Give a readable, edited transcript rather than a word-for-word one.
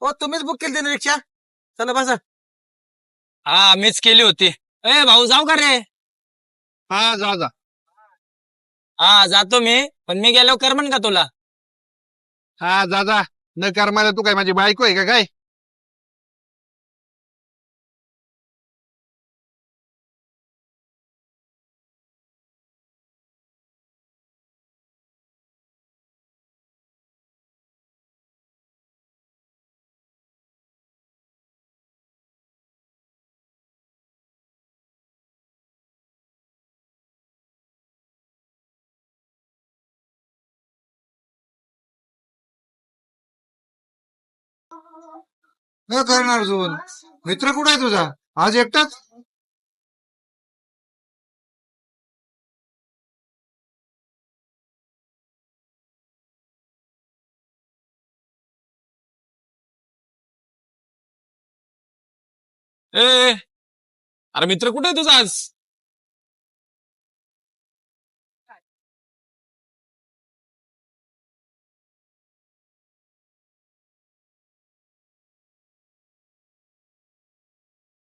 हो तुम्हीच बुक केली ना रिक्षा. चला बसा. हा मीच केली होती. ए भाऊ जाऊ का रे? हा जा जा. हा जातो मी. पण मी गेलो करमन का तुला? हा जा जा. न कर मला तू काय माझी बायको आहे का काय? न करणार अजून. मित्र कुठे आहे तुझा? आज एकटाच? ए अरे मित्र कुठे आहे तुझा आज?